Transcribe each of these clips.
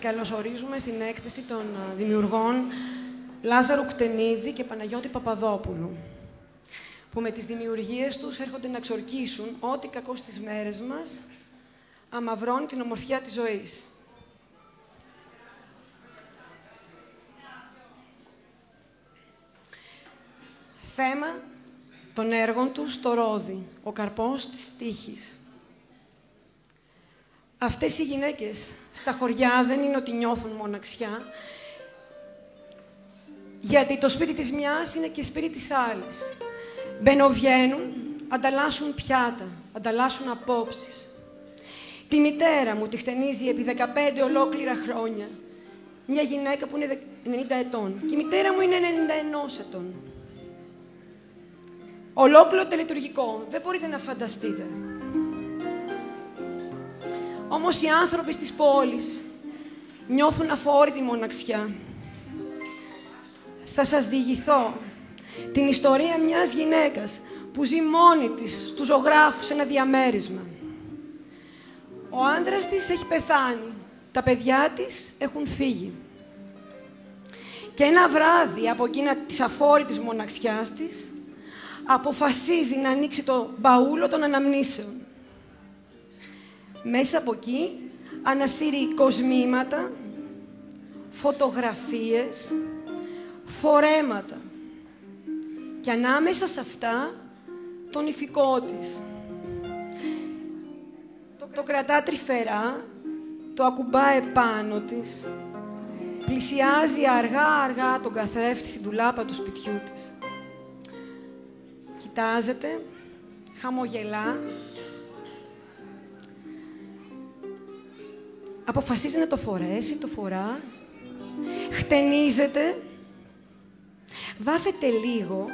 Σας καλωσορίζουμε στην έκθεση των δημιουργών Λάζαρου Κτενίδη και Παναγιώτη Παπαδόπουλου, που με τις δημιουργίες τους έρχονται να εξορκίσουν ό,τι κακό στις μέρες μας αμαυρώνει την ομορφιά της ζωής. Θέμα των έργων τους, το ρόδι, ο καρπός της τύχης. Αυτές οι γυναίκες στα χωριά δεν είναι ότι νιώθουν μοναξιά, γιατί το σπίτι της μιας είναι και σπίτι της άλλης. Μπαινοβγαίνουν, ανταλλάσσουν πιάτα, ανταλλάσσουν απόψεις. Τη μητέρα μου τη χτενίζει επί 15 ολόκληρα χρόνια. Μια γυναίκα που είναι 90 ετών. Και η μητέρα μου είναι 91 ετών. Ολόκληρο τελετουργικό. Δεν μπορείτε να φανταστείτε. Όμως οι άνθρωποι στις πόλεις νιώθουν αφόρητη μοναξιά. Θα σας διηγηθώ την ιστορία μιας γυναίκας που ζει μόνη της στους ζωγράφους σε ένα διαμέρισμα. Ο άντρας της έχει πεθάνει. Τα παιδιά της έχουν φύγει. Και ένα βράδυ από εκείνα της αφόρητης μοναξιάς της αποφασίζει να ανοίξει το μπαούλο των αναμνήσεων. Μέσα από εκεί ανασύρει κοσμήματα, φωτογραφίες, φορέματα. Και ανάμεσα σε αυτά, τον ηφικό της. Το κρατά τρυφερά, το ακουμπά επάνω της, πλησιάζει αργά-αργά τον καθρέφτη στην ντουλάπα του σπιτιού της. Κοιτάζεται, χαμογελά, αποφασίζει να το φορέσει, το φορά, χτενίζεται, βάφεται λίγο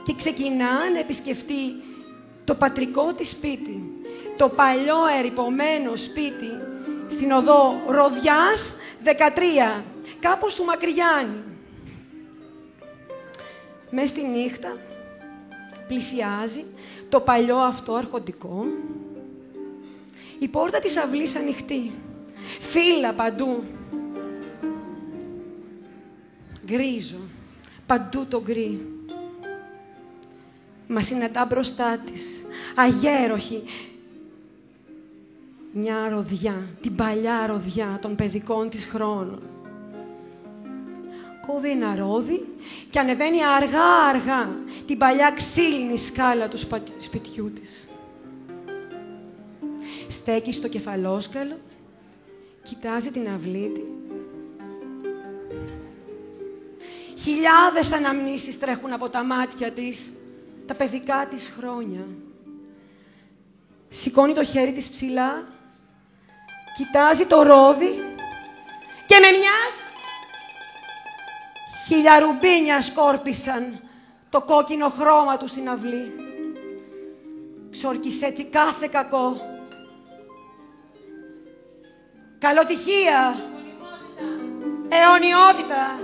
και ξεκινά να επισκεφτεί το πατρικό της σπίτι, το παλιό ερειπωμένο σπίτι στην οδό Ροδιάς 13, κάπου στο Μακριγιάννη. Μες στη νύχτα πλησιάζει το παλιό αυτό αρχοντικό. Η πόρτα της αυλής ανοιχτή. Φύλλα παντού. Γκρίζο. Παντού το γκρι. Μα συναντά μπροστά της, αγέροχη, μια ροδιά, την παλιά ροδιά των παιδικών της χρόνων. Κόβει ένα ρόδι και ανεβαίνει αργά-αργά την παλιά ξύλινη σκάλα του σπιτιού της. Στέκει στο κεφαλόσκαλο, κοιτάζει την αυλή. Χιλιάδες αναμνήσεις τρέχουν από τα μάτια της, τα παιδικά της χρόνια. Σηκώνει το χέρι της ψηλά, κοιτάζει το ρόδι και με μιας χιλιαρουμπίνια σκόρπισαν το κόκκινο χρώμα του στην αυλή. Ξόρκισε έτσι κάθε κακό. Καλοτυχία, αιωνιότητα,